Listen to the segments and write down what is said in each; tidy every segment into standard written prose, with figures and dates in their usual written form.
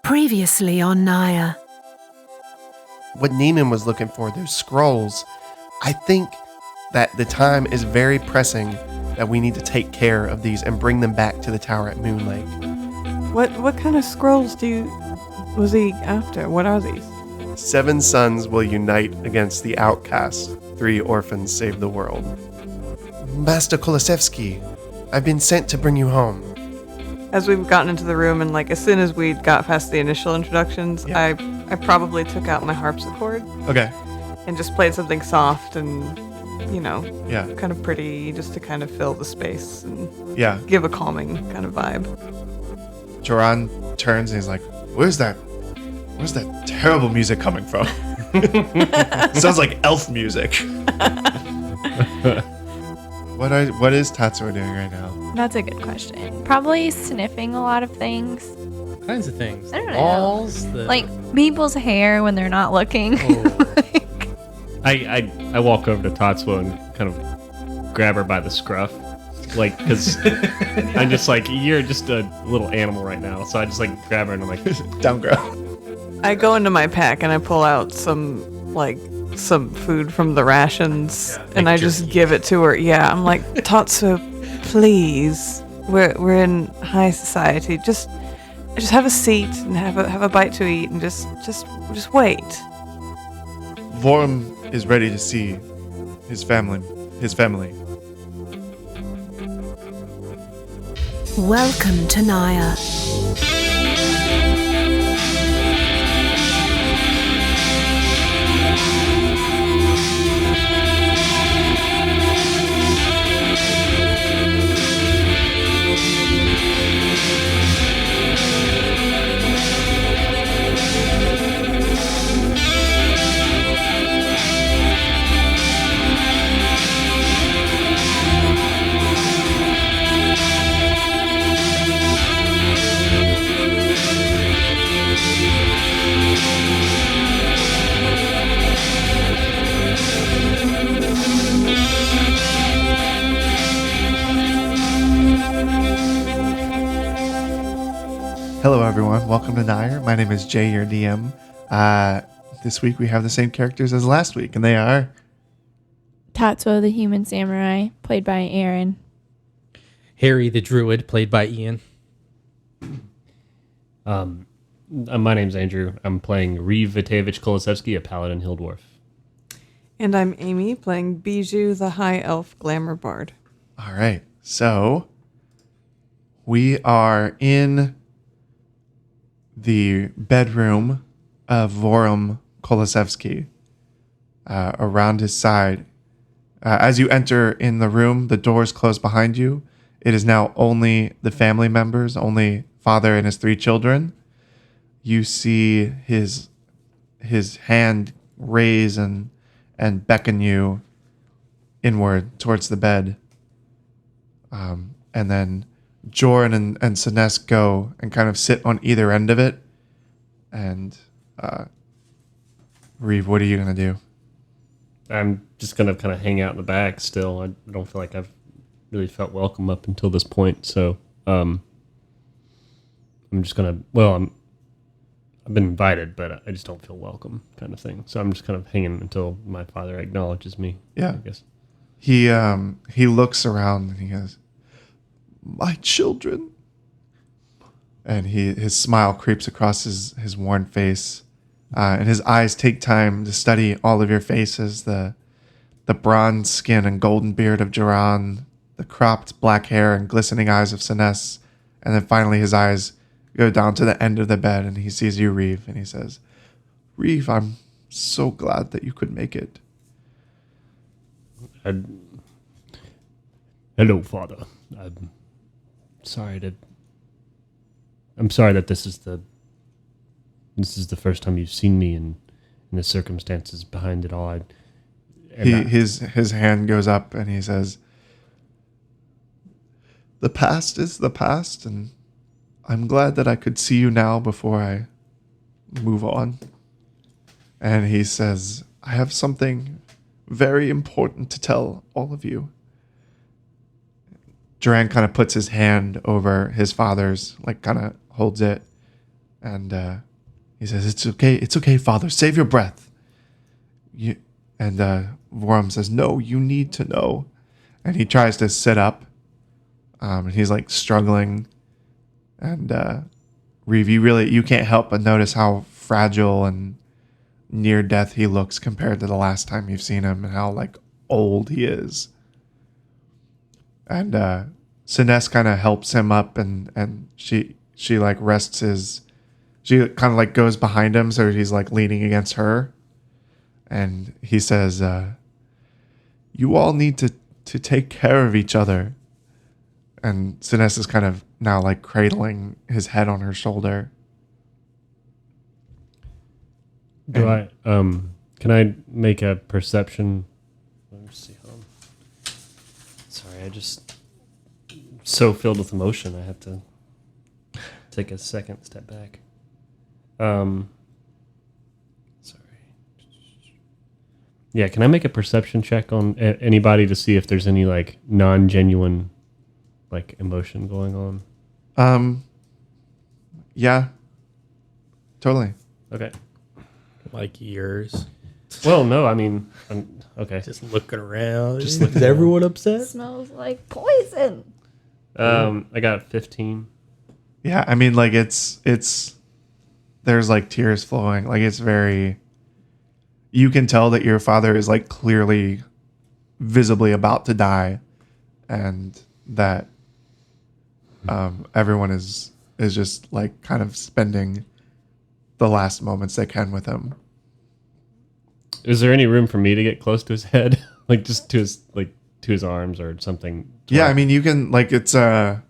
Previously on Nire. What Neeman was looking for, those scrolls, I think that the time is very pressing that we need to take care of these and bring them back to the tower at Moon Lake. What kind of scrolls was he after? What are these? 7 sons will unite against the outcasts. 3 orphans save the world. Master Kolosevsky, I've been sent to bring you home. As we've gotten into the room and as soon as we got past the initial introductions, Yeah. I probably took out my harpsichord Okay. and just played something soft and, Yeah. kind of pretty just to kind of fill the space and Yeah. give a calming kind of vibe. Joran turns and he's like, Where's that terrible music coming from? Sounds like elf music. What is Tatsuo doing right now? That's a good question. Probably sniffing a lot of things. All kinds of things. I don't know. Balls. Like people's hair when they're not looking. Oh. I walk over to Tatsuo and kind of grab her by the scruff. Because I'm just like, you're just a little animal right now. So I just grab her and I'm like, Downgrow. I go into my pack and I pull out some food from the rations and I just give it to her. Yeah, I'm like, Tatsuo, please. We're in high society. Just have a seat and have a bite to eat and just wait. Vorm is ready to see his family. Welcome to Nire. Hello, everyone. Welcome to Nire. My name is Jay, your DM. This week we have the same characters as last week, and they are Tatsuo, the human samurai, played by Aaron. Harry the druid, played by Ian. my name's Andrew. I'm playing Reeve Vitevich Kolosevsky, a paladin hill dwarf. And I'm Amy, playing Bijou, the high elf glamour bard. All right. So we are in the bedroom of Vorum Kolosevsky. Around his side. As you enter in the room, the doors close behind you. It is now only the family members, only father and his 3 children. You see his hand raise and beckon you inward towards the bed. And then Joran and Sinesk go and kind of sit on either end of it. And Reeve, what are you going to do? I'm just going to kind of hang out in the back still. I don't feel like I've really felt welcome up until this point. So I'm just going to, I've been invited, but I just don't feel welcome kind of thing. So I'm just kind of hanging until my father acknowledges me. Yeah. I guess. He looks around and he goes, "My children." And his smile creeps across his worn face. And his eyes take time to study all of your faces, the bronze skin and golden beard of Joran, the cropped black hair and glistening eyes of Sinesk, and then finally his eyes go down to the end of the bed and he sees you, Reeve, and he says, "Reeve, I'm so glad that you could make it." Hello, Father. I'm sorry that this is the first time you've seen me in the circumstances behind it all. His hand goes up and he says, "The past is the past, and I'm glad that I could see you now before I move on." And he says, "I have something very important to tell all of you." Duran kind of puts his hand over his father's, kind of holds it, And he says, "It's okay, Father. Save your breath." And Vorum says, "No, you need to know." And he tries to sit up. And he's like struggling. And Reeve, you can't help but notice how fragile and near death he looks compared to the last time you've seen him, and how like old he is. And Siness kind of helps him up, and she like rests his. She kind of like goes behind him, so he's like leaning against her. And he says, "You all need to take care of each other." And Siness is kind of now like cradling his head on her shoulder. Can I make a perception? Let me see. Hold on. Sorry, I just so filled with emotion. I have to take a second step back. Sorry. Yeah, can I make a perception check on anybody to see if there's any like non-genuine like emotion going on? Yeah. Totally. Okay. Like yours. Well, no, I mean, okay. Just looking around. Just Is looking everyone upset? Smells like poison. I got 15. Yeah, I mean, like it's there's like tears flowing. Like it's very. You can tell that your father is like clearly, visibly about to die, and that everyone is just like kind of spending the last moments they can with him. Is there any room for me to get close to his head, like just to his arms or something? Yeah, I mean, you can like it's a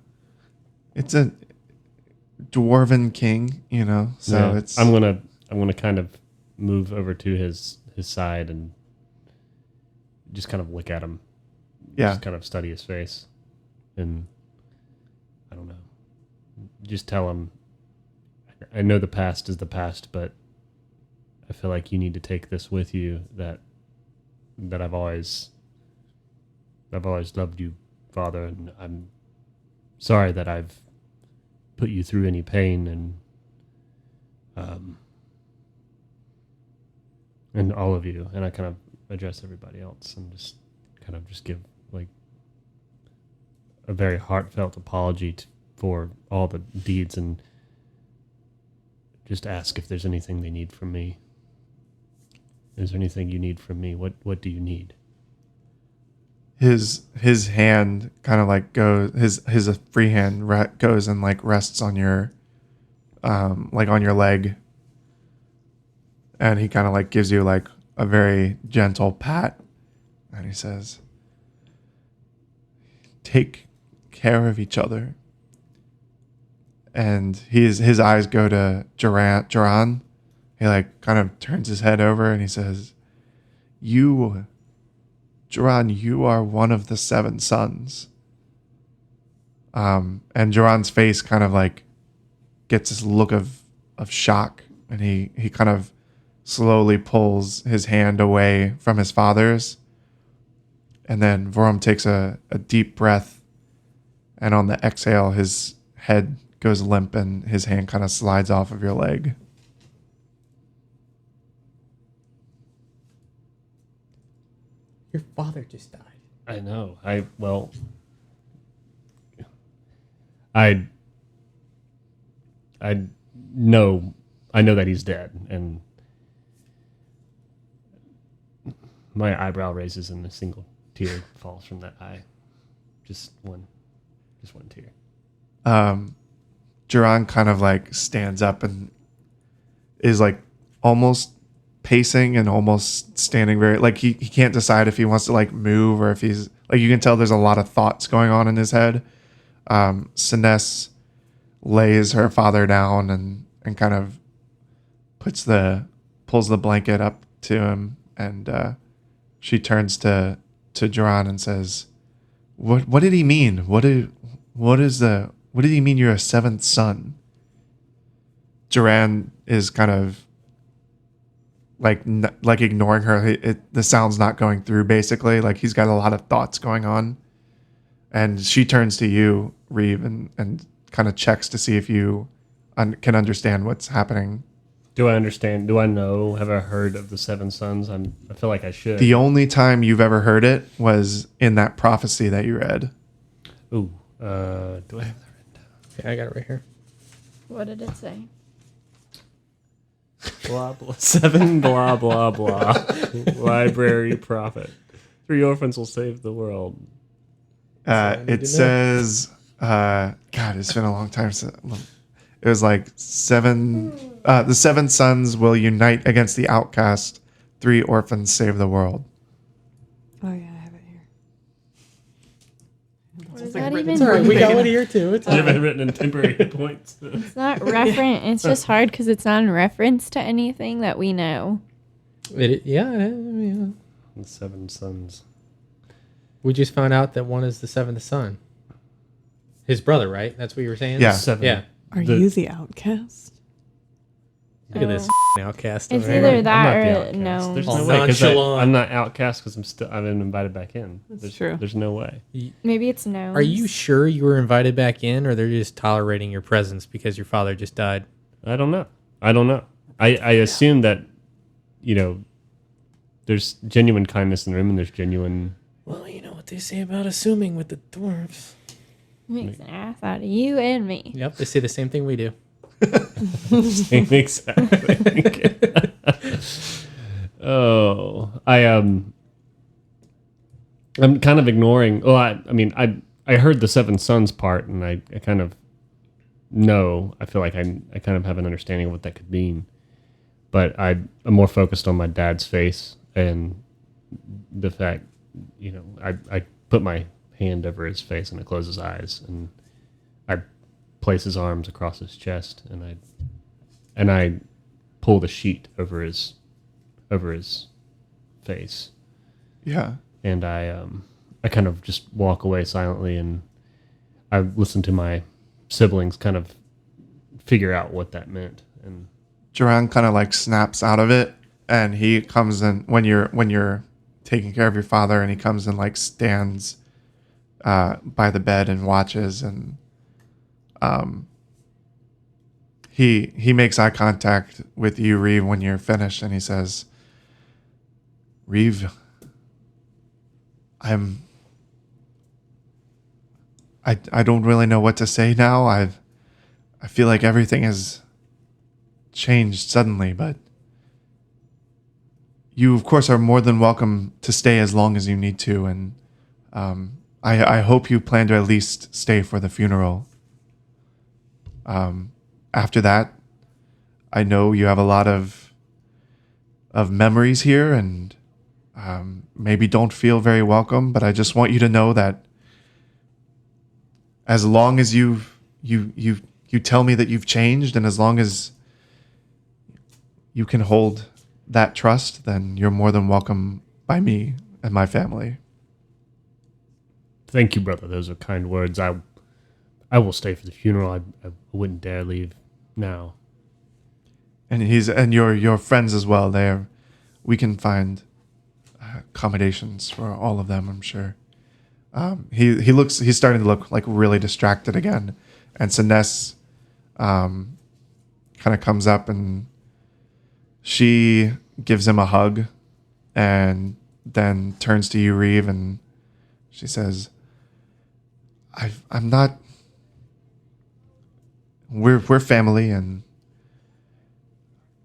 dwarven king, you know. So Yeah, it's I'm gonna kind of move over to his side and just kind of look at him. Yeah. Just kind of study his face, and I don't know. Just tell him. I know the past is the past, but I feel like you need to take this with you. That I've always loved you, Father, and I'm sorry that I've put you through any pain and all of you. And I kind of address everybody else and just give like a very heartfelt apology for all the deeds, and just ask if there's anything they need from me. Is there anything you need from me? What do you need? his hand kind of like goes, his free hand goes and like rests on your like on your leg, and he kind of like gives you like a very gentle pat, and he says, "Take care of each other." And his eyes go to Duran. He like kind of turns his head over and he says, "You, Duran, you are one of the 7 sons." And Duran's face kind of like gets this look of shock, and he kind of slowly pulls his hand away from his father's. And then Vorum takes a deep breath, and on the exhale, his head goes limp and his hand kind of slides off of your leg. Your father just died. I know. I know that he's dead, and my eyebrow raises and a single tear falls from that eye. Just one tear. Duran kind of like stands up and is like almost pacing and almost standing very like he can't decide if he wants to like move or if he's like, you can tell there's a lot of thoughts going on in his head. Siness lays her father down and kind of pulls the blanket up to him, and she turns to Duran and says, What did he mean? What did he mean you're a 7th son? Duran is kind of like ignoring her. The sound's not going through, basically. Like he's got a lot of thoughts going on. And she turns to you, Reeve, and kind of checks to see if you can understand what's happening. Do I understand? Do I know? Have I heard of the seven sons? I feel like I should. The only time you've ever heard it was in that prophecy that you read. Ooh. Do I have that written down? Yeah, I got it right here. What did it say? Blah blah. Seven blah blah blah. Library prophet. 3 orphans will save the world. It says, God, it's been a long time since. It was like the 7 sons will unite against the outcast. 3 orphans save the world. Oh yeah, I have it here. What does that even Sorry, mean? we got one here too. It's You have it written in temporary hit points. It's not reference. It's just hard because it's not in reference to anything that we know. yeah. The 7 sons. We just found out that one is the 7th son. His brother, right? That's what you were saying? Yeah. 7. Yeah. Are you the outcast? Look at this outcast. It's over here. either I'm that not the or outcast. no. There's All no way because nonchalant. I'm not outcast because I've been invited back in. That's true. There's no way. Maybe it's no. Are you sure you were invited back in, or they're just tolerating your presence because your father just died? I don't know. I assume that, there's genuine kindness in the room and there's genuine. Well, you know what they say about assuming with the dwarves. Makes an ass out of you and me. Yep, they say the same thing we do. Exactly. Oh, I'm kind of ignoring. Well, I heard the 7 sons part, and I kind of know. I feel like I kind of have an understanding of what that could mean, but I'm more focused on my dad's face and the fact, I put my hand over his face and I close his eyes and I place his arms across his chest and I pull the sheet over his face. Yeah. And I kind of just walk away silently and I listen to my siblings kind of figure out what that meant. And Duran kind of like snaps out of it, and he comes in when you're taking care of your father, and he comes and like stands by the bed and watches, and he makes eye contact with you, Reeve, when you're finished, and he says, "Reeve, I don't really know what to say now. I feel like everything has changed suddenly, but you, of course, are more than welcome to stay as long as you need to, and I hope you plan to at least stay for the funeral. After that, I know you have a lot of memories here, and maybe don't feel very welcome, but I just want you to know that as long as you tell me that you've changed, and as long as you can hold that trust, then you're more than welcome by me and my family." thank you, brother. Those are kind words. I will stay for the funeral. I wouldn't dare leave now. And your friends as well. We can find accommodations for all of them, I'm sure. He's starting to look like really distracted again, and Siness kind of comes up and she gives him a hug, and then turns to you, Reeve, and she says, "I'm not. We're family, and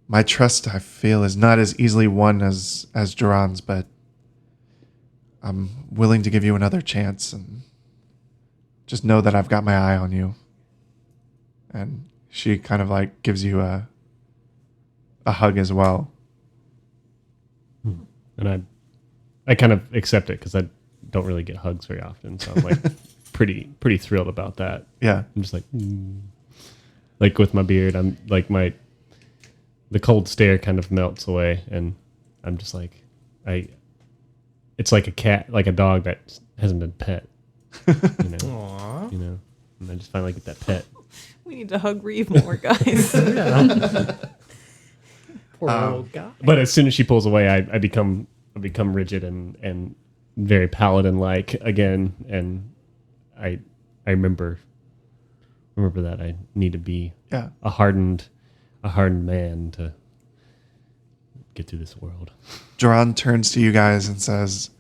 my trust, I feel, is not as easily won as Duran's, but I'm willing to give you another chance, and just know that I've got my eye on you." And she kind of like gives you a hug as well. And I kind of accept it because I don't really get hugs very often. So I'm like pretty thrilled about that. Yeah. I'm just like, like with my beard, I'm like the cold stare kind of melts away. And I'm just like, it's like a cat, like a dog that hasn't been pet, Aww. And I just finally get that pet. We need to hug Reeve more, guys. Poor old guy. But as soon as she pulls away, I become rigid and very paladin like again, and I remember remember that I need to be Yeah. a hardened man to get through this world. Duran turns to you guys and says,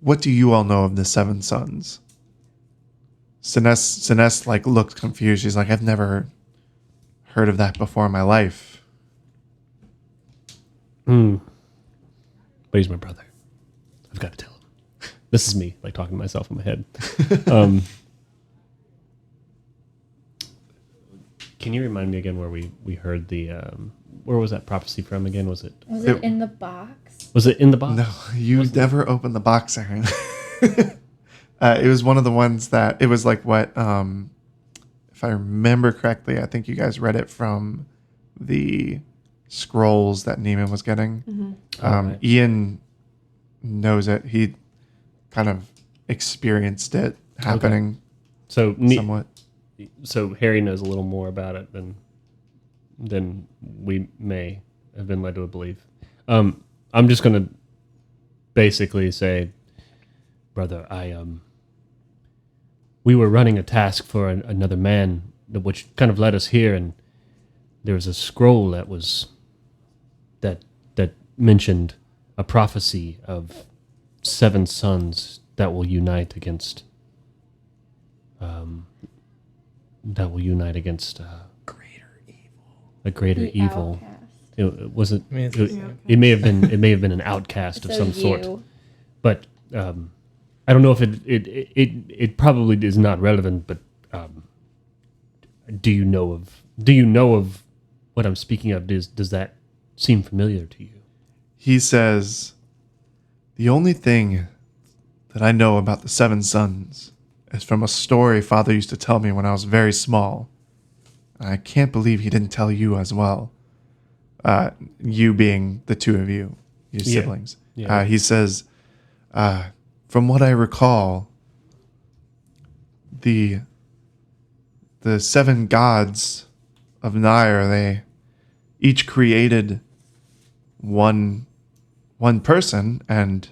"What do you all know of the Seven Sons?" Sinest like looked confused. She's like, "I've never heard of that before in my life." But he's my brother. I've got to tell him. This is me, like talking to myself in my head. Can you remind me again where we heard the where was that prophecy from again? Was it in the box? was it in the box? No, you never opened the box, Aaron. It was one of the ones that it was like what, if I remember correctly, I think you guys read it from the scrolls that Neeman was getting. Right. Ian knows it. He kind of experienced it happening So somewhat. So Harry knows a little more about it than we may have been led to believe. I'm just gonna basically say, brother, we were running a task for another man, which kind of led us here, and there was a scroll that mentioned a prophecy of 7 sons that will unite against a greater evil. It wasn't. I mean, it's It, the same. it may have been an outcast of some sort, but I don't know if it probably is not relevant. But do you know of what I'm speaking of? Does that seem familiar to you? He says, "The only thing that I know about the 7 sons is from a story Father used to tell me when I was very small. I can't believe he didn't tell you as well. You being the two of you, your Yeah. siblings." Yeah. He says, "From what I recall, the 7 gods of Nire, they each created one person, and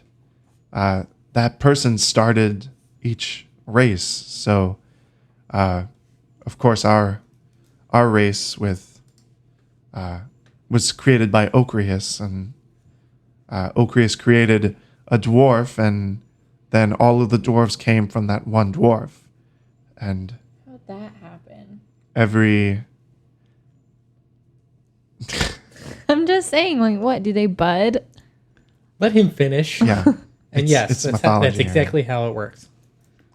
that person started each race. So, of course, our race was created by Ocrius, and Ocrius created a dwarf, and then all of the dwarves came from that one dwarf. And How'd that happen? every I'm just saying, like, what? Do they bud? Let him finish. yeah, And it's- yes, it's that's mythology, exactly how it works.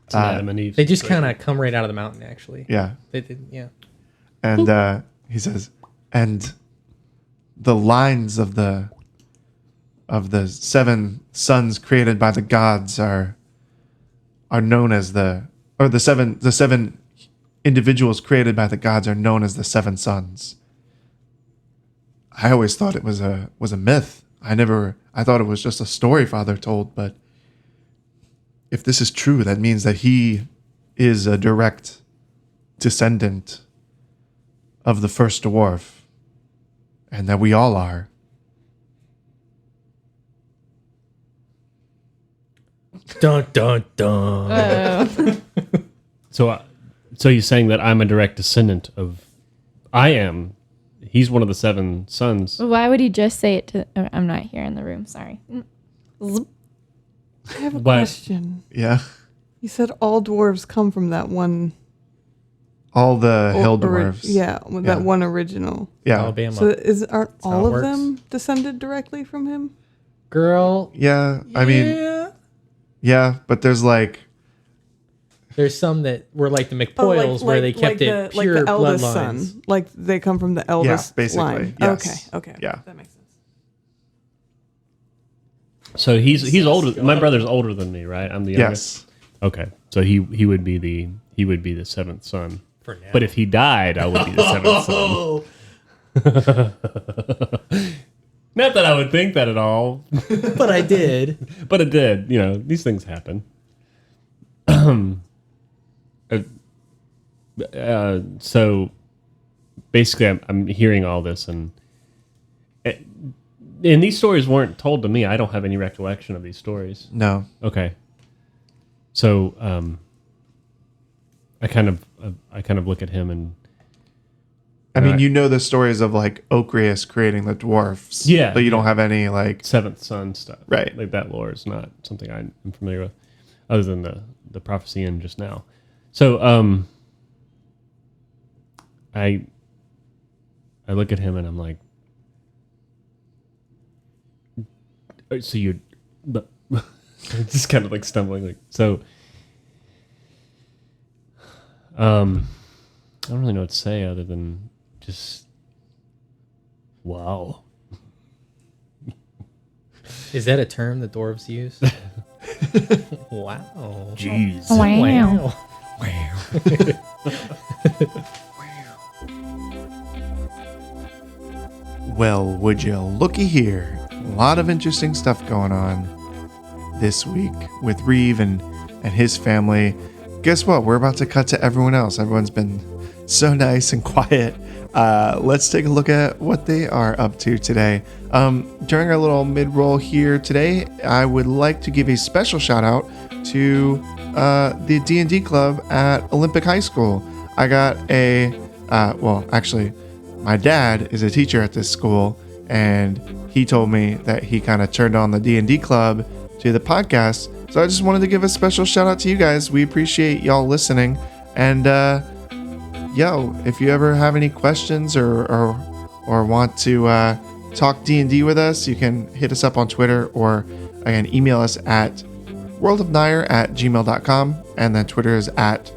It's an Adam and Eve They just situation. kind of come right out of the mountain, actually. yeah. They did, yeah. And he says, and the lines of the 7 sons created by the gods are known as the seven individuals created by the gods are known as the 7 sons. I always thought it was a myth. I thought it was just a story Father told, but if this is true, that means that he is a direct descendant of the first dwarf, and that we all are. Dun, dun, dun. So you're saying that I'm a direct descendant of? I am. He's one of the 7 sons. Why would he just say it to... I'm not here in the room, sorry. I have a But- question. Yeah. You said all dwarves come from that one. All the hill ori- dwarves. yeah, Yeah. that one original. Yeah. Alabama. So aren't how all it of works. them descended directly from him? Girl. Yeah. I mean, yeah, but there's like, There's some that were like the McPoyles, where they kept it pure like the eldest bloodlines. son. Like they come from the eldest basically, line. yes. Okay. Yeah. That makes sense. So he's older. My brother's older than me, right? I'm the youngest. yes. Okay. So he would be the 7th son. For now. But if he died, I would be the 7th son. Not that I would think that at all, But I did. but it did. You know, these things happen. So basically, I'm hearing all this, and these stories weren't told to me. I don't have any recollection of these stories. No. Okay. So I kind of I kind of look at him and. I mean, you know the stories of like Ocrius creating the dwarfs. Yeah. But you don't have any like Seventh Son stuff. Right. Like that lore is not something I'm familiar with, other than the prophecy in just now. So I look at him and I'm like, so you, just kind of like stumbling like so. I don't really know what to say other than just wow. Is that a term the dwarves use? Wow. Jeez. Wow. Well, would you looky here? A lot of interesting stuff going on this week with Reeve and his family. Guess what? We're about to cut to everyone else. Everyone's been so nice and quiet. Let's take a look at what they are up to today. During our little mid-roll here today, I would like to give a special shout out to the D&D club at Olympic High School. I got actually, my dad is a teacher at this school, and he told me that he kind of turned on the D&D club to the podcast. So I just wanted to give a special shout out to you guys. We appreciate y'all listening. And if you ever have any questions or want to talk D&D with us, you can hit us up on Twitter, or again, email us at worldofnire@gmail.com, and then Twitter is at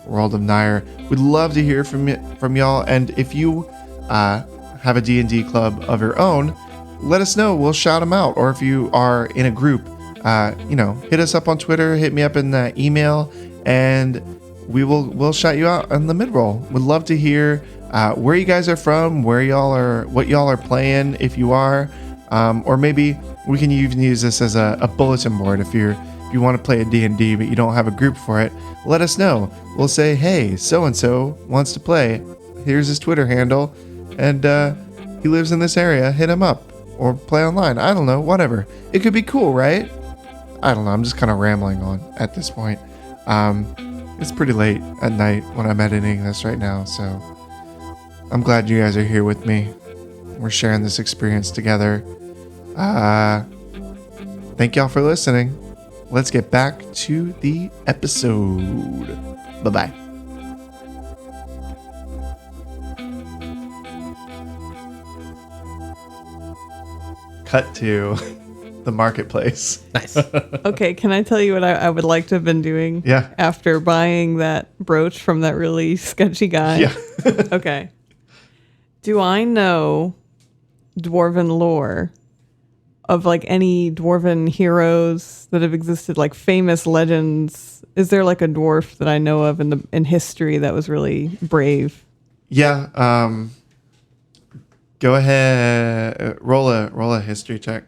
worldofnire. We'd love to hear from y'all, and if you have a D&D club of your own, let us know. We'll shout them out. Or if you are in a group, hit us up on Twitter, hit me up in the email, and we'll shout you out on the mid-roll. We'd love to hear where you guys are from, what y'all are playing, if you are, or maybe we can even use this as a bulletin board. If you want to play a D&D but you don't have a group for it, let us know. We'll say, hey, so-and-so wants to play. Here's his Twitter handle, and he lives in this area. Hit him up, or play online. I don't know, whatever. It could be cool, right? I don't know. I'm just kind of rambling on at this point. It's pretty late at night when I'm editing this right now, so I'm glad you guys are here with me. We're sharing this experience together. Thank y'all for listening. Let's get back to the episode. Bye-bye. Cut to the marketplace. Nice. Okay, can I tell you what I would like to have been doing? Yeah. After buying that brooch from that really sketchy guy? Yeah. Okay. Do I know dwarven lore of like any dwarven heroes that have existed, like famous legends? Is there like a dwarf that I know of in history that was really brave? Yeah. Go ahead. Roll a history check.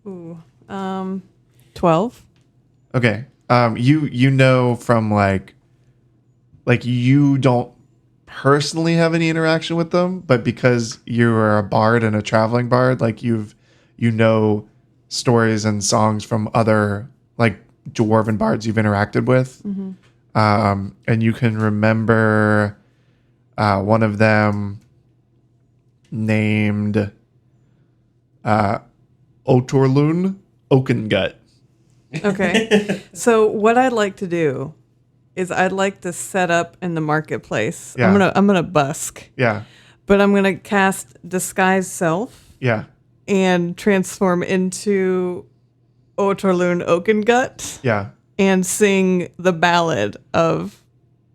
Ooh. 12. Okay. You know from like you don't personally have any interaction with them, but because you are a bard and a traveling bard, like you know stories and songs from other like dwarven bards you've interacted with. Mm-hmm. And you can remember one of them named Otorlund, Oakengut. Okay. So what I'd like to do is I'd like to set up in the marketplace. Yeah. I'm gonna busk, Yeah. but I'm gonna cast disguise self Yeah. and transform into Otorlund Oakengut Yeah. and sing the ballad of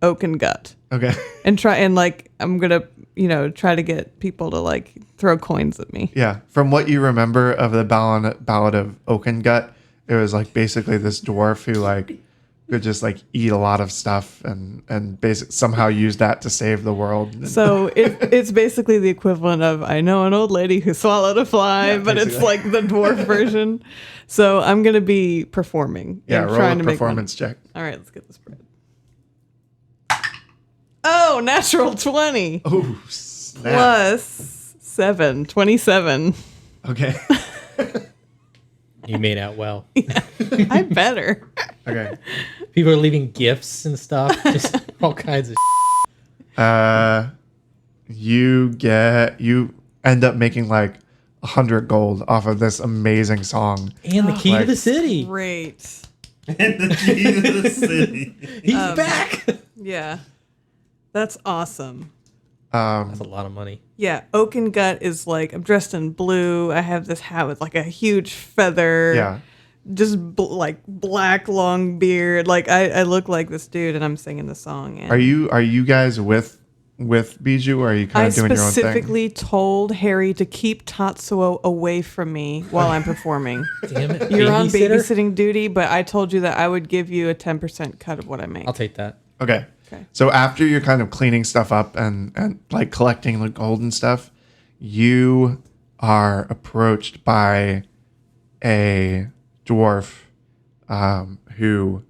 Oakengut Okay. and try and like I'm gonna try to get people to like throw coins at me. Yeah. From what you remember of the Ballad of Oakengut, it was like basically this dwarf who like could just like eat a lot of stuff and somehow use that to save the world. So it's basically the equivalent of I know an old lady who swallowed a fly, Yeah, but it's basically. like the dwarf version. So I'm gonna be performing. Yeah, and roll trying a to make performance check. All right, let's get this bread. Oh, natural 20 Oh, snap. plus 7, 27. Okay. You made out well. I better. Okay. People are leaving gifts and stuff. Just all kinds of you end up making like 100 gold off of this amazing song. And the key to the city. Great. And the key to the city. He's back. Yeah. That's awesome. That's a lot of money. Yeah, Oakengut is like, I'm dressed in blue. I have this hat with like a huge feather. Yeah. Just like black long beard. Like I look like this dude, and I'm singing the song. And Are you guys with Bijou, or are you kind of doing your own thing? I specifically told Harry to keep Tatsuo away from me while I'm performing. Damn it. You're on Babysitter? babysitting duty, but I told you that I would give you a 10% cut of what I make. I'll take that. Okay. Okay. So after you're kind of cleaning stuff up and like collecting the gold and stuff, you are approached by a dwarf who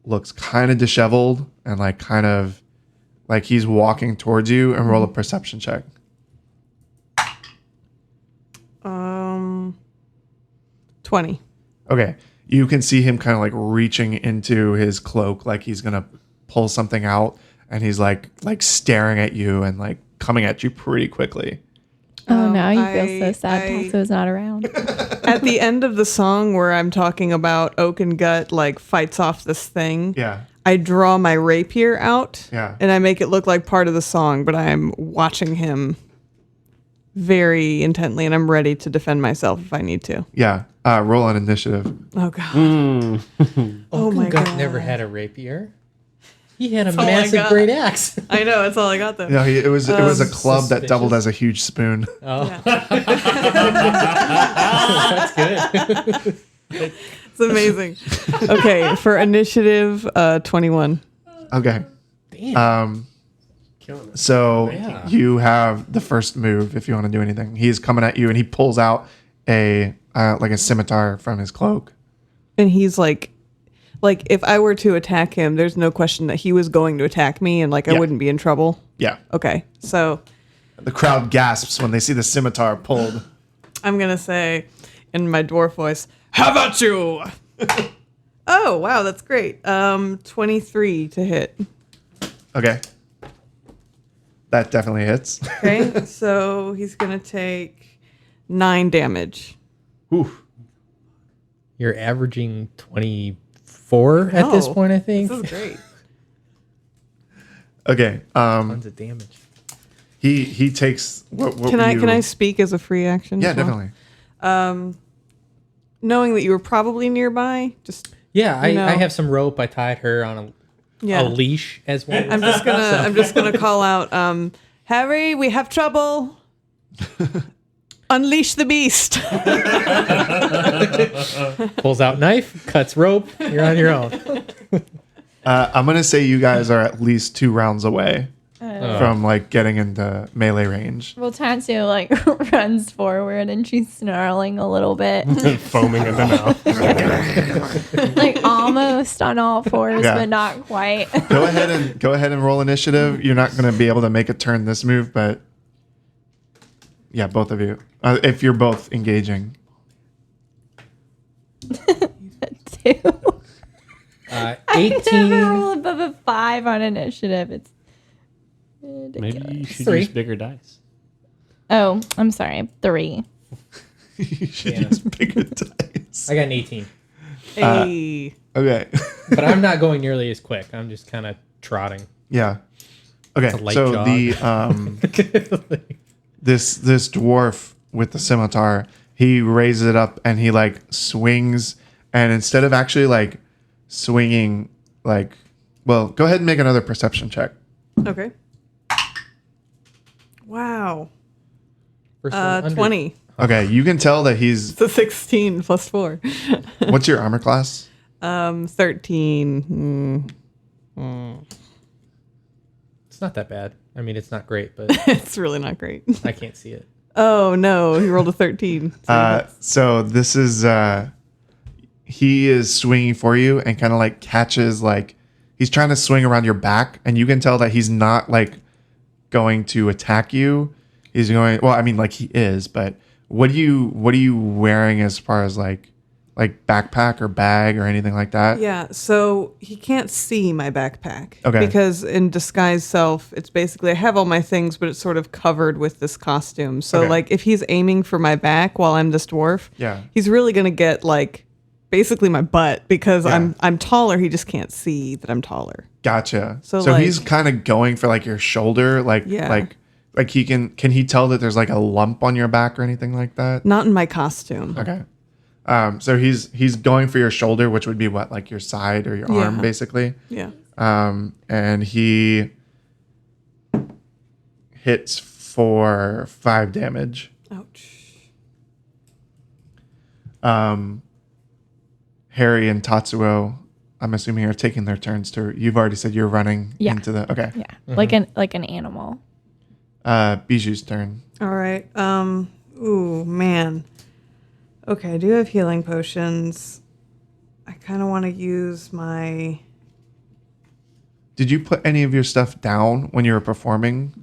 looks kind of disheveled and like kind of like he's walking towards you, and roll a perception check. 20. Okay. You can see him kind of like reaching into his cloak like he's going to pull something out, and he's like staring at you and like coming at you pretty quickly. Oh, now you feel so sad I- Tatsuo's not around. At the end of the song where I'm talking about Oakengut like fights off this thing, Yeah. I draw my rapier out, Yeah. and I make it look like part of the song, but I'm watching him very intently, and I'm ready to defend myself if I need to. Yeah. Roll an initiative. Oh god. Oh my God. never had a rapier. He had a all I massive got. great axe. I know, that's all I got though. No, it was a club that doubled suspicious. as a huge spoon. Oh, Yeah. that's good. It's amazing. Okay, for initiative 21. Okay. Damn. Killing it. So Yeah. you have the first move if you want to do anything. He's coming at you, and he pulls out a like a scimitar from his cloak. And he's like if I were to attack him, there's no question that he was going to attack me, and like I Yeah. wouldn't be in trouble. Yeah. Okay, so The crowd gasps when they see the scimitar pulled. I'm gonna say in my dwarf voice, "How about you?" Oh wow, that's great. 23 to hit. Okay. That definitely hits. Okay, so he's gonna take 9 damage. Ooh. You're averaging 24 at this No, point, I think. This is great. Okay. Tons of damage. He takes what Can I speak as a free action? Yeah, as well? definitely. Knowing that you were probably nearby, just Yeah, I know. have some rope. I tied her on yeah. a leash as well. I'm just gonna call out, Harry, we have trouble. Unleash the beast. Pulls out knife, cuts rope. You're on your own. I'm gonna say you guys are at least 2 rounds away from like getting into melee range. Well, Tatsuo like runs forward and she's snarling a little bit, Foaming at the mouth. like almost on all fours, Yeah. but not quite. Go ahead and roll initiative. You're not gonna be able to make a turn this move, but yeah, both of you. If you're both engaging. 2. I can 18. never roll above a 5 on initiative. It's Maybe ridiculous. you should 3. use bigger dice. Oh, I'm sorry. 3. You should Yeah. use bigger dice. I got an 18. Hey. Okay. But I'm not going nearly as quick. I'm just kind of trotting. Yeah. Okay. a light So jog. the this dwarf with the scimitar, he raises it up and he like swings, and instead of actually like swinging like, well, go ahead and make another perception check. Okay. Wow. First one under. 20. Okay, you can tell that he's. It's a 16 plus 4. What's your armor class? 13. It's not that bad. I mean, it's not great, but It's really not great. I can't see it. Oh no, he rolled a 13. So this is he is swinging for you and kind of like catches, like he's trying to swing around your back, and you can tell that he's not like going to attack you. He's going, well, I mean, like he is, but what are you wearing as far as like like backpack or bag or anything like that? Yeah, so he can't see my backpack. Okay. Because in disguise self, it's basically I have all my things, but it's sort of covered with this costume. So Okay. like if he's aiming for my back while I'm this dwarf, Yeah. he's really gonna get like basically my butt because Yeah. I'm taller. He just can't see that I'm taller. Gotcha. So, So like- he's kind of going for like your shoulder, Yeah. like he can he tell that there's like a lump on your back or anything like that? Not in my costume. Okay. So he's going for your shoulder, which would be what, like your side or your arm, Yeah. basically. Yeah. And he hits for 5 damage. Ouch. Harry and Tatsuo, I'm assuming, are taking their turns to. You've already said you're running Yeah. into the. Okay. Yeah, like an animal. Biju's turn. All right. Ooh, man. Okay, I do have healing potions. I kind of want to use my. Did you put any of your stuff down when you were performing?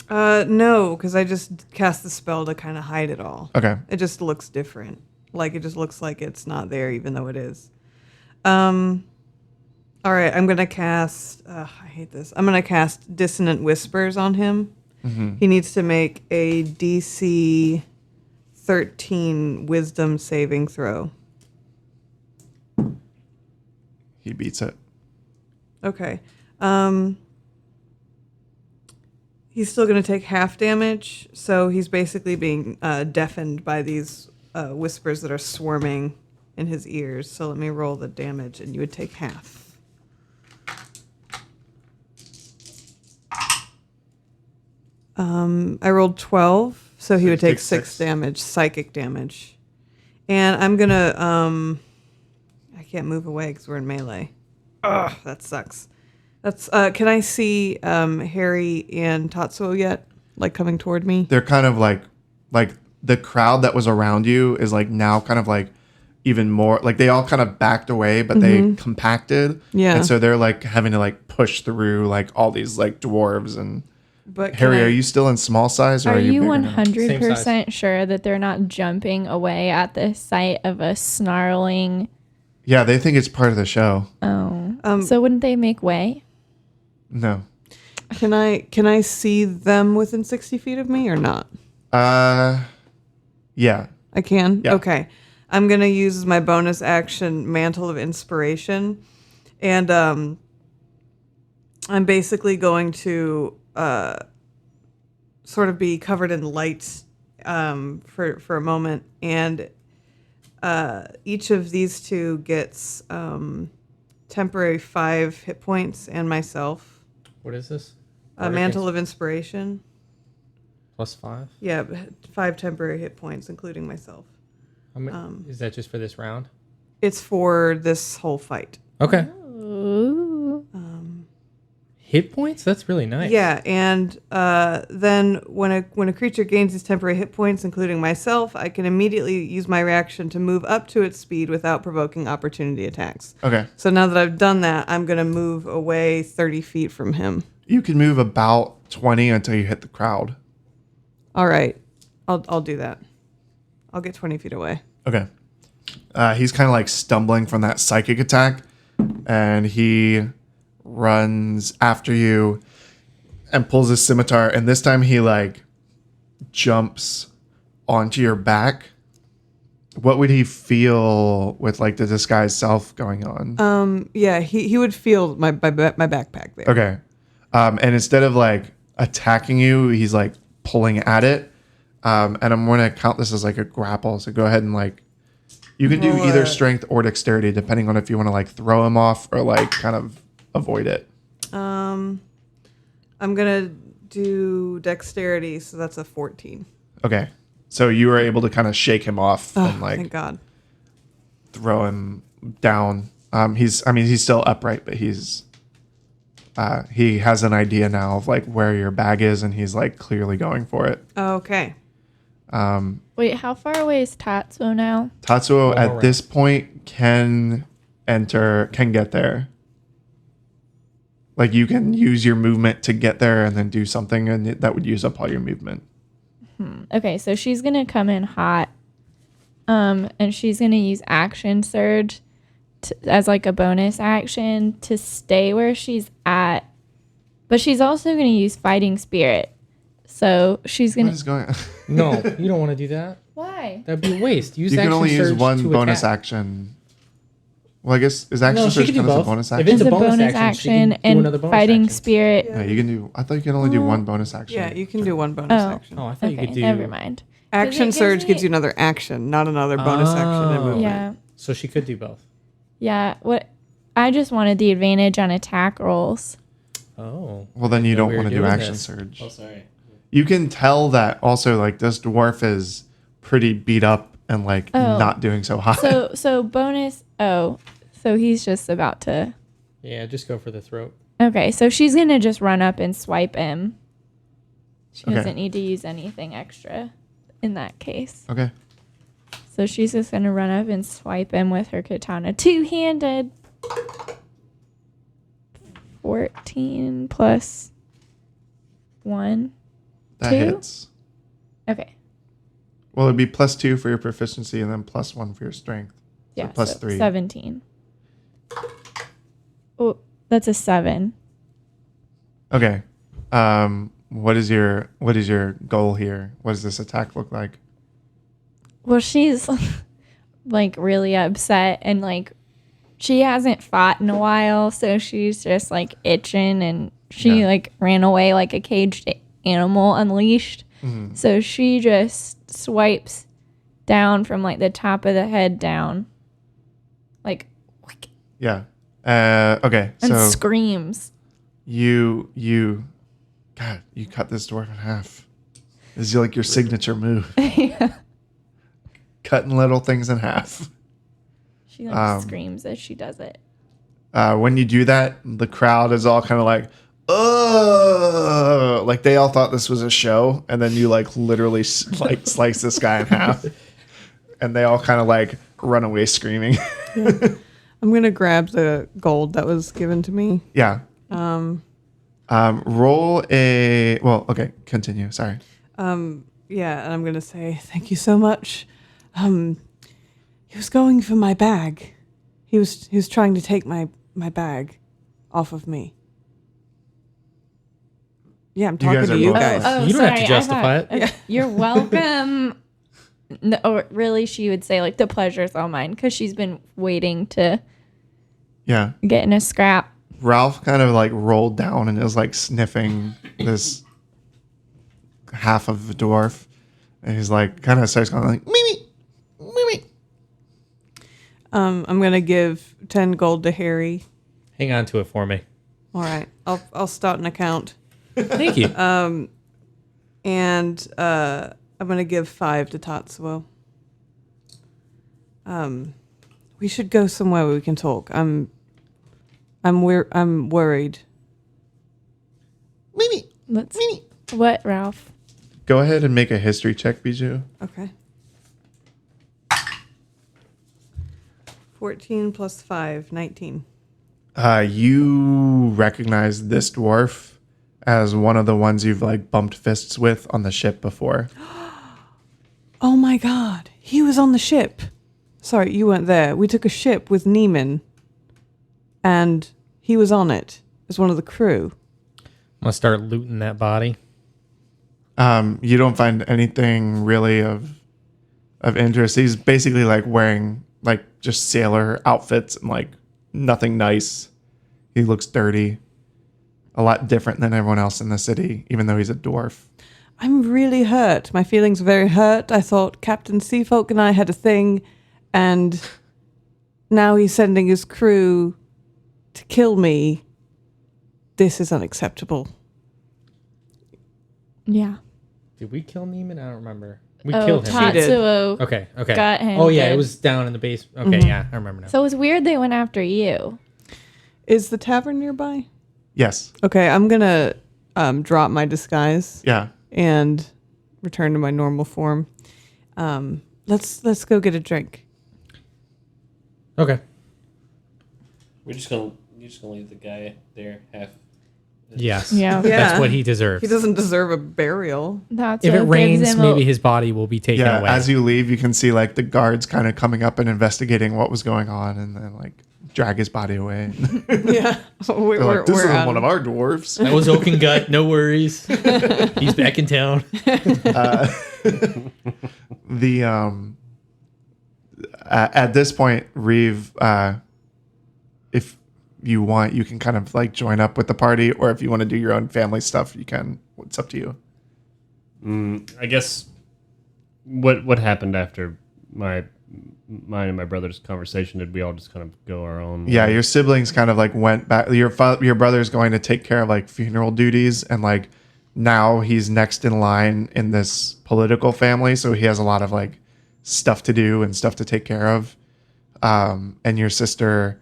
No, because I just cast the spell to kind of hide it all. Okay. It just looks different. Like it just looks like it's not there, even though it is. All right, I'm gonna cast. I hate this. I'm gonna cast Dissonant Whispers on him. Mm-hmm. He needs to make a DC 13 Wisdom saving throw. He beats it. Okay. He's still going to take half damage, so he's basically being deafened by these whispers that are swarming in his ears. So let me roll the damage, and you would take half. I rolled 12, so he would take 6 damage, psychic damage. And I'm going to... I can't move away because we're in melee. Ugh, that sucks. That's. Can I see Harry and Tatsuo yet? Like coming toward me? They're kind of like the crowd that was around you is like now kind of like even more like they all kind of backed away, but they compacted. Yeah. And so they're like having to like push through like all these like dwarves and. But Harry, are you still in small size or Are are you you bigger now? 100% sure that they're not jumping away at the sight of a snarling? Yeah, they think it's part of the show. Oh. So wouldn't they make way? No. Can I see them within 60 feet of me or not? Yeah. I can? Yeah. Okay. I'm going to use my bonus action, Mantle of Inspiration. And I'm basically going to sort of be covered in light for a moment. And each of these two gets temporary 5 hit points and myself. What is this? Mantle of Inspiration. +5? Yeah, 5 temporary hit points, including myself. How many, is that just for this round? It's for this whole fight. Okay. Ooh. Hit points? That's really nice. Yeah, and then when a creature gains these temporary hit points, including myself, I can immediately use my reaction to move up to its speed without provoking opportunity attacks. Okay. So now that I've done that, I'm going to move away 30 feet from him. You can move about 20 until you hit the crowd. All right. I'll do that. I'll get 20 feet away. Okay. He's kind of like stumbling from that psychic attack, and he runs after you and pulls his scimitar, and this time he like jumps onto your back. What would he feel with like the disguised self going on? Yeah, he would feel my backpack there. Okay. And instead of like attacking you, he's like pulling at it. And I'm going to count this as like a grapple. So go ahead and like, you can do Roll either it. strength or dexterity, depending on if you want to like throw him off or like kind of avoid it. I'm gonna do dexterity, so that's a 14. Okay. So you were able to kind of shake him off Oh, and like thank God. throw him down. He's still upright, but he has an idea now of like where your bag is, and he's like clearly going for it. Okay. Wait, how far away is Tatsuo now? Tatsuo One at more this point can get there. Like you can use your movement to get there and then do something, and that would use up all your movement. Okay, so she's gonna come in hot. And she's gonna use action surge as like a bonus action to stay where she's at, but she's also gonna use fighting spirit. So she's gonna. What is going on? No, you don't want to do that. Why? That'd be a waste. Use You can action only use surge one to bonus attack. action. Well, I guess is action No, she surge could do kind of a both. bonus If action? it's It's a a bonus bonus action, she can action do and another bonus fighting action. spirit. Yeah. Yeah, you can do. I thought you can only do one bonus action. Yeah, you can do one bonus Oh. action. Oh, I thought you Okay, could do. never mind. Action gives surge me- gives you another action, not another bonus action and Oh. movement. Yeah, So she could do both. yeah. What? I just wanted the advantage on attack rolls. Oh. Well, then you know don't we were want to do doing action this. surge. Oh, sorry. You can tell that also like this dwarf is pretty beat up and like Oh. not doing so hot. So bonus. Oh, so he's just about to. Yeah, just go for the throat. Okay, so she's gonna just run up and swipe him. She Okay. doesn't need to use anything extra in that case. Okay. So she's just gonna run up and swipe him with her katana, two-handed. 14 plus 1. That 2? hits. Okay. Well, it'd be +2 for your proficiency and then +1 for your strength. Yeah. plus 3. 17. Oh, that's a 7. Okay. What is your goal here? What does this attack look like? Well, she's like really upset and like she hasn't fought in a while, so she's just like itching and she Yeah. like ran away like a caged animal unleashed. Mhm. So she just swipes down from like the top of the head down. Like Yeah. Okay. and So screams. you cut this dwarf in half. This is like your signature move. Cutting little things in half. She like screams as she does it. When you do that, the crowd is all kind of like, "Ugh!" Like they all thought this was a show, and then you like literally like slice this guy in half, and they all kind of like run away screaming. I'm gonna grab the gold that was given to me. Yeah. Roll a. Well, okay. Continue. Sorry. Yeah, and I'm gonna say thank you so much. He was going for my bag. He was trying to take my bag off of me. Yeah, I'm talking guys to are you both- guys. Oh, You don't have to sorry, I justify thought- it. You're welcome. No, or really, she would say like the pleasure's all mine because she's been waiting to Yeah. get in a scrap. Ralph kind of like rolled down and is like sniffing this half of the dwarf, and he's like kind of starts going like Mimi, Mimi. I'm gonna give 10 gold to Harry. Hang on to it for me. All right, I'll start an account, Thank you. and I'm gonna give 5 to Tatsuo. We should go somewhere where we can talk. I'm worried. Mimi. Let's. What, Ralph? Go ahead and make a history check, Bijou. Okay. 14 plus 5, 19. You recognize this dwarf as one of the ones you've like bumped fists with on the ship before. Oh my god, he was on the ship. Sorry, you weren't there. We took a ship with Neeman, and he was on it as one of the crew. I'm gonna start looting that body. You don't find anything really of interest. He's basically like wearing like just sailor outfits and like nothing nice. He looks dirty. A lot different than everyone else in the city, even though he's a dwarf. I'm really hurt. My feelings are very hurt. I thought Captain Seafolk and I had a thing, and now he's sending his crew to kill me. This is unacceptable. Yeah. Did we kill Neiman? I don't remember. We Oh, killed him. She did. Tatsuo. Okay. Okay. Got him Oh yeah, good. it was down in the base. Okay. Yeah, I remember now. So it's weird they went after you. Is the tavern nearby? Yes. Okay, I'm gonna drop my disguise Yeah. and return to my normal form. Let's go get a drink. Okay. You're just gonna leave the guy there half Yes. Yeah. That's what he deserves. He doesn't deserve a burial. That's If what it gives rains, him maybe his body will be taken away. As you leave, you can see like the guards kind of coming up and investigating what was going on, and then like drag his body away. Yeah. We're, They're like, this we're isn't one of our dwarves. That was Oakengut. No worries. He's back in town. At this point, Reeve, if you want, you can kind of like join up with the party, or if you want to do your own family stuff, you can. It's up to you. I guess what happened after mine and my brother's conversation? Did we all just kind of go our own Yeah, way? your siblings kind of like went back. Your brother's going to take care of like funeral duties, and like now he's next in line in this political family, so he has a lot of like stuff to do and stuff to take care of. And your sister,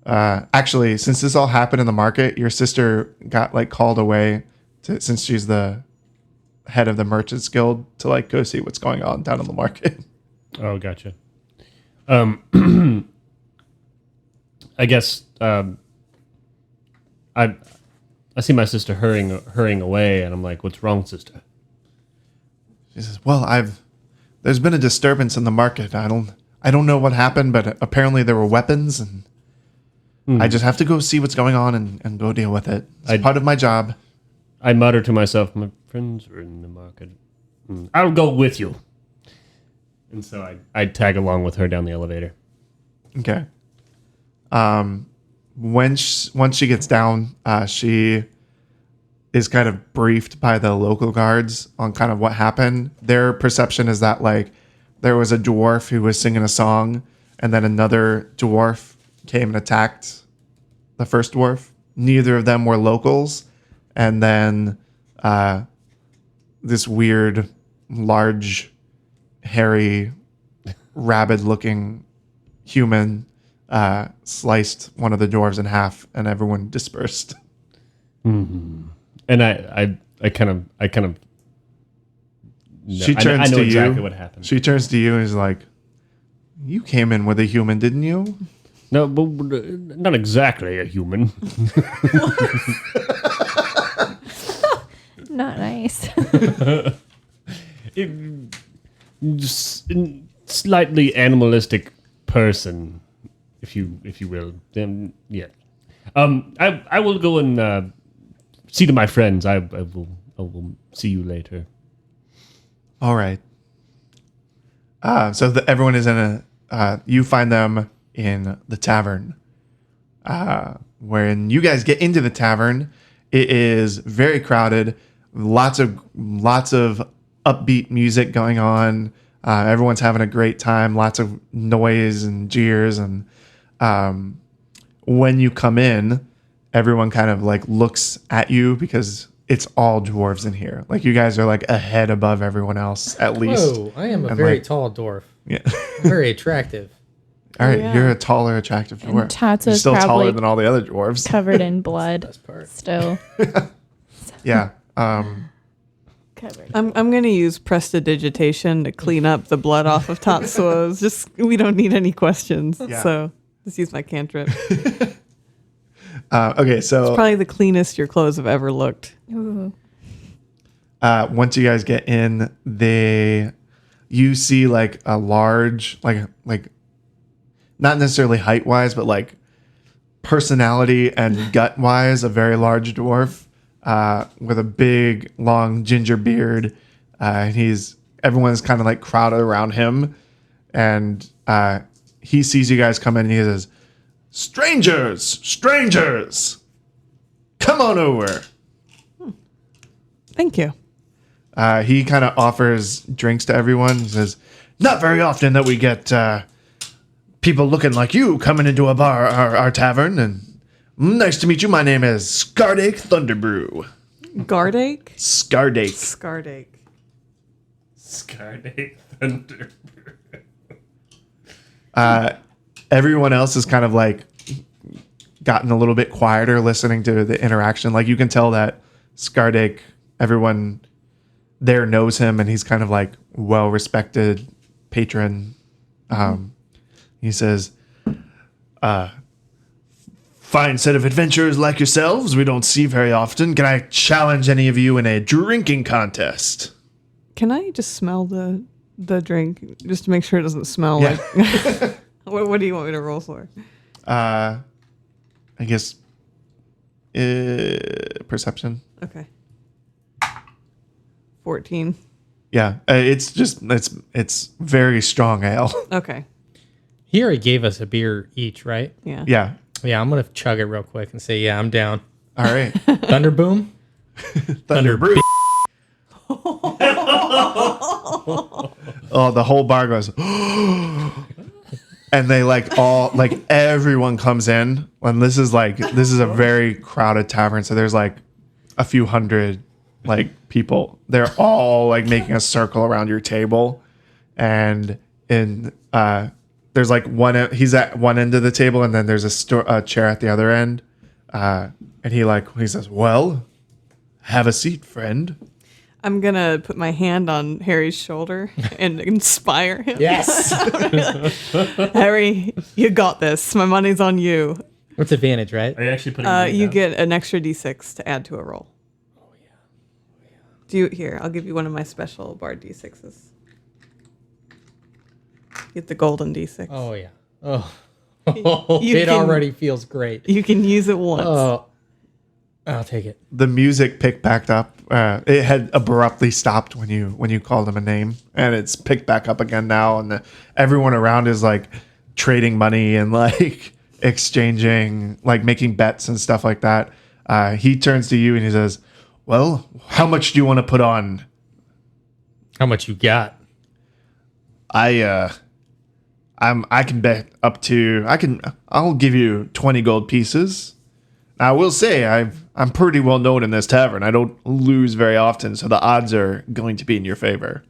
actually, since this all happened in the market, your sister got like called away since she's the head of the Merchants Guild to like go see what's going on down in the market. Oh, gotcha. I guess I see my sister hurrying away, and I'm like, "What's wrong, sister?" She says, "Well, there's been a disturbance in the market. I don't know what happened, but apparently there were weapons, and I just have to go see what's going on and go deal with it. It's part of my job." I mutter to myself, "My friends are in the market. I'll go with you." And so I tag along with her down the elevator. Okay. Once she gets down, she is kind of briefed by the local guards on kind of what happened. Their perception is that like there was a dwarf who was singing a song, and then another dwarf came and attacked the first dwarf. Neither of them were locals, and then this weird, large, hairy, rabid-looking human sliced one of the dwarves in half, and everyone dispersed. And I kind of She turns I know to exactly you. what happened. She turns to you and is like, "You came in with a human, didn't you?" No, but not exactly a human. Not nice. Just slightly animalistic person, if you will. Then yeah. I will go and see to my friends. I will see you later. All right. So everyone is in you find them in the tavern. When you guys get into the tavern, it is very crowded. Lots of upbeat music going on. Everyone's having a great time. Lots of noise and jeers. And when you come in, everyone kind of like looks at you because it's all dwarves in here. Like you guys are like a head above everyone else at least. Whoa, I am a And, very like- tall dwarf. Yeah. Very attractive. All right, yeah. you're a taller, attractive And dwarf. Tatsu's You're still taller probably than all the other dwarves. covered in blood Best part. still. Yeah. Covered. I'm gonna use prestidigitation to clean up the blood off of Tatsuo's. Just we don't need any questions. Yeah. So let's use my cantrip. Okay, so Probably the cleanest your clothes have ever looked. Ooh. once you guys get in, you see like a large, like not necessarily height wise, but like personality and gut wise, a very large dwarf with a big, long ginger beard. Everyone's kind of like crowded around him, and he sees you guys come in and he says, strangers, come on over." Thank you. He kind of offers drinks to everyone. He says, "Not very often that we get people looking like you coming into a bar, our tavern. And nice to meet you. My name is Skardake Thunderbrew." Gardache? Skardake. Skardake. Scarday Thunder. Everyone else is kind of like gotten a little bit quieter listening to the interaction. Like you can tell that Skardake, everyone there knows him, and he's kind of like well-respected patron. He says, fine set of adventurers like yourselves we don't see very often. Can I challenge any of you in a drinking contest? Can I just smell the drink just to make sure it doesn't smell Yeah. like? What do you want me to roll for? I guess perception. Okay. 14. Yeah, it's very strong ale. Okay. He already gave us a beer each, right? Yeah. Yeah. Yeah, I'm gonna chug it real quick and say, yeah, I'm down. All right. Thunder boom. Thunder brew. Oh, the whole bar goes. And they everyone comes in, and this is a very crowded tavern, so there's like a few hundred people. They're all like making a circle around your table, and there's like he's at one end of the table, and then there's a chair at the other end, and he says, "Well, have a seat, friend." I'm gonna put my hand on Harry's shoulder and inspire him. Yes. Harry, you got this. My money's on you. What's advantage, right? Are you actually putting You get an extra d6 to add to a roll. Oh yeah. I'll give you one of my special bard d6s. Get the golden d6. Oh yeah. Oh. You It can- already feels great. You can use it once. Oh. I'll take it. The music picked back up. It had abruptly stopped when you called him a name, and it's picked back up again now. And everyone around is like trading money and like exchanging, like making bets and stuff like that. He turns to you and he says, "Well, how much do you want to put on?" How much you got? I can bet up to I'll give you 20 gold pieces. I will say I'm pretty well known in this tavern. I don't lose very often, so the odds are going to be in your favor.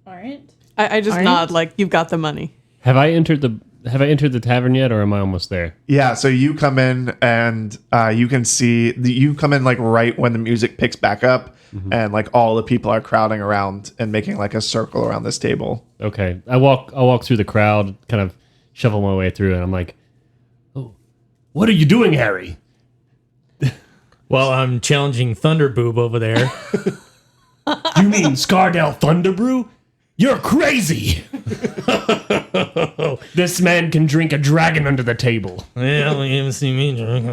Aren't? I just Aren't? nod like you've got the money. Have I entered the tavern yet, or am I almost there? Yeah, so you come in and you can see you come in like right when the music picks back up, and like all the people are crowding around and making like a circle around this table. Okay, I'll walk through the crowd, kind of shuffle my way through, and I'm like, "Oh, what are you doing, Harry?" Well, I'm challenging Thunderboob over there. You mean Scardell Thunderbrew? You're crazy! This man can drink a dragon under the table. Well, you haven't seen me drink.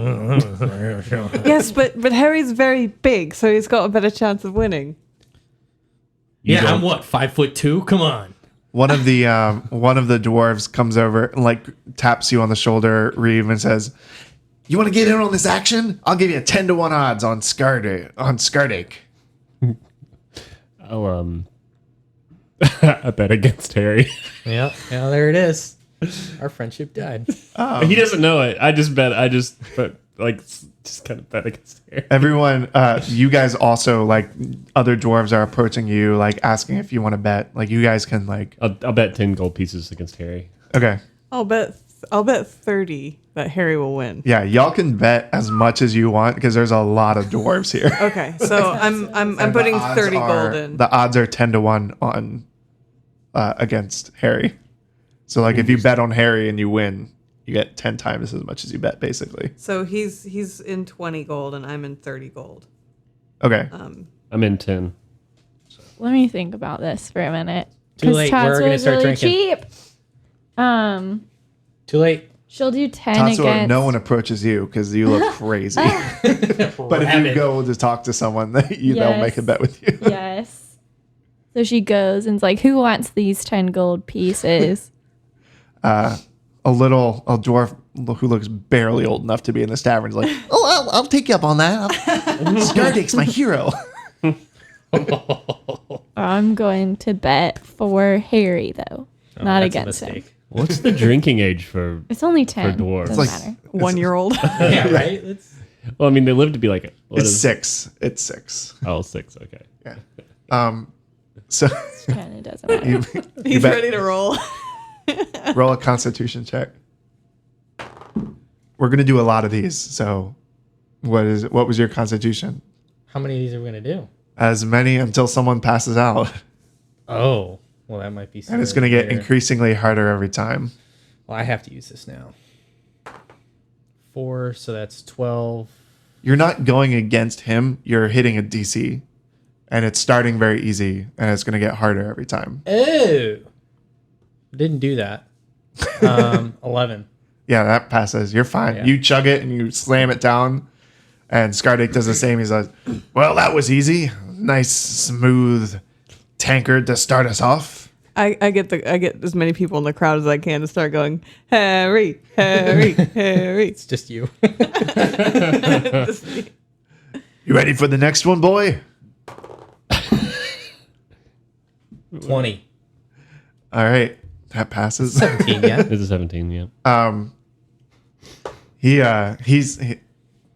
Yes, but Harry's very big, so he's got a better chance of winning. Yeah, don't- I'm what, 5'2"? Come on. One of the dwarves comes over and like taps you on the shoulder, Reeve, and says, "You want to get in on this action? I'll give you a 10-1 odds on Skardake." I'll I bet against Harry. Yeah, there it is. Our friendship died. He doesn't know it. I just kind of bet against Harry. Everyone, you guys also like other dwarves are approaching you, like asking if you want to bet. Like you guys can like. I'll bet 10 gold pieces against Harry. Okay, I'll bet 30 that Harry will win. yeah, y'all can bet as much as you want because there's a lot of dwarves here. Okay, so I'm putting 30 gold in. The odds are 10-1 on against Harry. So like if you bet on Harry and you win, you get 10 times as much as you bet, basically. So he's in 20 gold and I'm in 30 gold. Okay. I'm in 10. Let me think about this for a minute. Too 'Cause late. Tots We're gonna was start really drinking. cheap. Too late. She'll do 10 Tatsuo, against. no one approaches you because you look crazy. But if you go to talk to someone, they'll Yes. make a bet with you. Yes. So she goes and's like, "Who wants these 10 gold pieces?" A dwarf who looks barely old enough to be in this tavern is like, "Oh, I'll take you up on that. Skardake's my hero." I'm going to bet for Harry though, not That's a against him. mistake. What's the drinking age for? It's only 10. dwarves. Doesn't It's like- matter. 1-year-old. Yeah, right? Well, I mean, they live to be like. It's 6. It's 6. Oh, 6. Okay. Yeah. So Kind of doesn't matter. you He's bet- ready to roll. roll a Constitution check. We're gonna do a lot of these. So, what was your Constitution? How many of these are we going to do? As many until someone passes out, Oh, well, that might be and it's gonna get here. increasingly harder every time. Well, I have to use this now. 4, so that's 12. You're not going against him. You're hitting a DC, and it's starting very easy, and it's going to get harder every time. Oh, didn't do that. 11. Yeah, that passes. You're fine. Yeah. You chug it and you slam it down, and Skardik does the same. He says, "Well, that was easy. Nice, smooth tankard to start us off." I get as many people in the crowd as I can to start going, Harry, Harry, Harry. It's just you. You ready for the next one, boy? 20. All right, that passes. 17, yeah. It's a 17, yeah.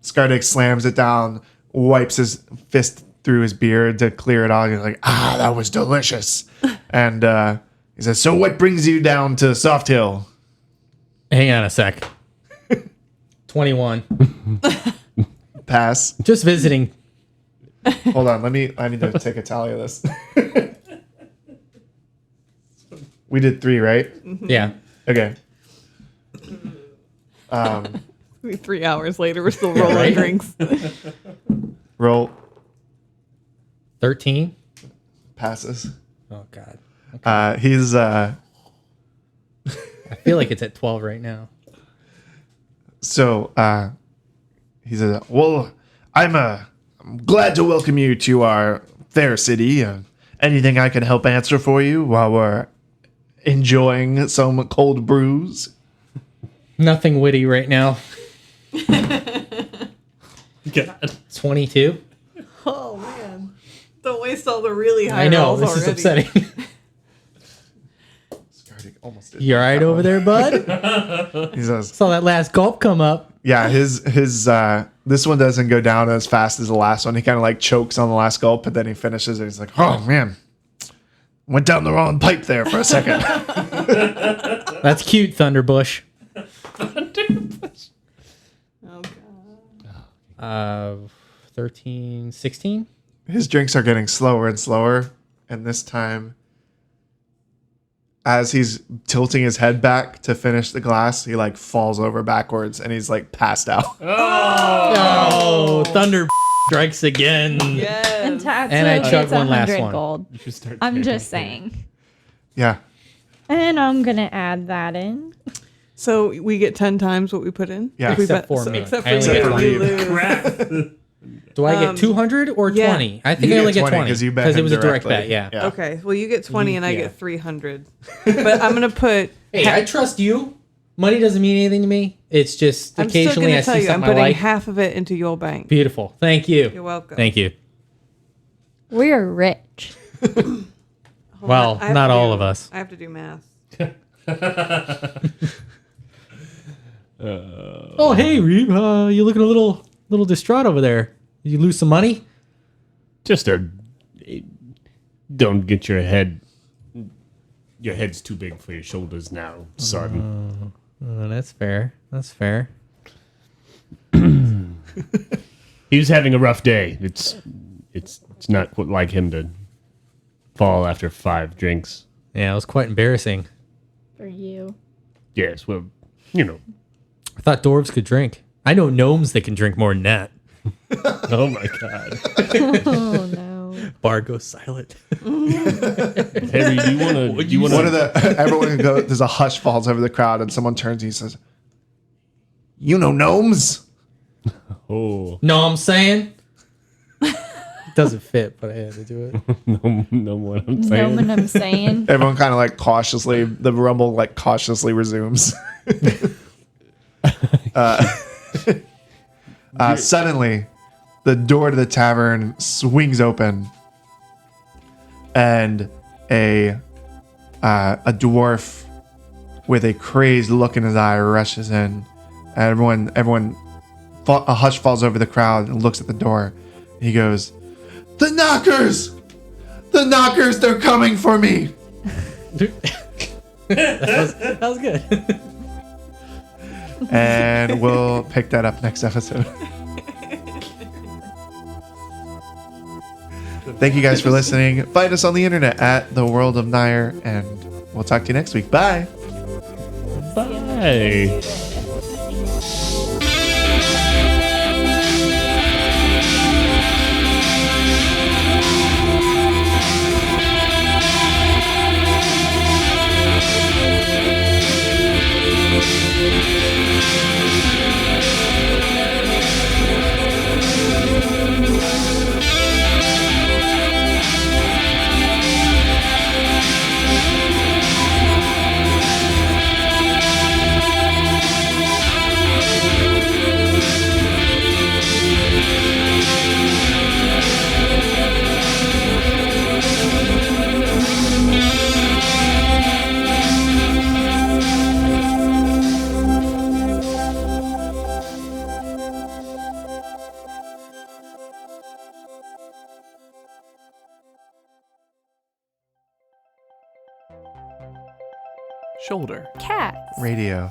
Skardik slams it down, wipes his fist through his beard to clear it all. He's like, that was delicious. And he says, so what brings you down to Soft Hill? Hang on a sec. 21. Pass. Just visiting. Hold on, I need to take a tally of this. We did 3, right? Yeah. Okay. 3 hours later, we're still rolling right? drinks. Roll. 13. Passes. Oh, God. He's I feel like it's at 12 right now. so he says, well, I'm glad to welcome you to our fair city. Anything I can help answer for you while we're enjoying some cold brews? Nothing witty right now. God. 22. Oh, man. Don't waste all the really high I know. rolls This already. is upsetting. Skardik almost did. You all right over there, bud? He says, Saw that last gulp come up. yeah, his this one doesn't go down as fast as the last one. He kind of like chokes on the last gulp, but then he finishes it. He's like, oh man, went down the wrong pipe there for a second. That's cute, Thunderbush. Oh, God. 13, 16. His drinks are getting slower and slower, and this time, as he's tilting his head back to finish the glass, he like falls over backwards and he's like passed out. Oh, Thunder strikes again. Yes. And Tatsu And I gets chugged one last 100 one. gold. You should start I'm taking just it. saying. Yeah. And I'm going to add that in. So we get 10 times what we put in? Yeah. If we Except bet- for me. Except I for, only you, get you 20. lose. Crap. Do I get 200 or 20? yeah. I think You I only get get 20 'cause you bet because it him was a direct directly. bet. Yeah. Okay, well, you get 20 and I yeah. get 300. But I'm going to put... Hey, I trust you. Money doesn't mean anything to me. It's just I'm still occasionally going I to tell see you, I'm something I putting like. half of it into your bank. Beautiful. Thank you. You're welcome. Thank you. We're rich. Hold Well, on, I have not to all do- of us. I have to do math. Oh, hey, Reeve. You looking a little distraught over there. Did you lose some money? Just don't get your head. Your head's too big for your shoulders now, son. That's fair. That's fair. He was having a rough day. It's not like him to fall after 5 drinks. Yeah, it was quite embarrassing. For you. Yes, well, you know. I thought dwarves could drink. I know gnomes that can drink more than that. Oh my god. Oh, no. Bard goes silent. Harry, do you want One of the everyone goes. There's a hush falls over the crowd, and someone turns and he says, "You know gnomes?" Oh, No, I'm saying. Doesn't fit, but I had to do it. no what I'm No, saying. what I'm saying. Everyone kind of like cautiously. The rumble like cautiously resumes. Suddenly, the door to the tavern swings open, and a dwarf with a crazed look in his eye rushes in. And a hush falls over the crowd and looks at the door. He goes, "The knockers! The knockers! They're coming for me!" That was good. And we'll pick that up next episode. Thank you guys for listening. Find us on the internet at The World of Nire, and we'll talk to you next week. Bye. Bye. shoulder, cats. Radio.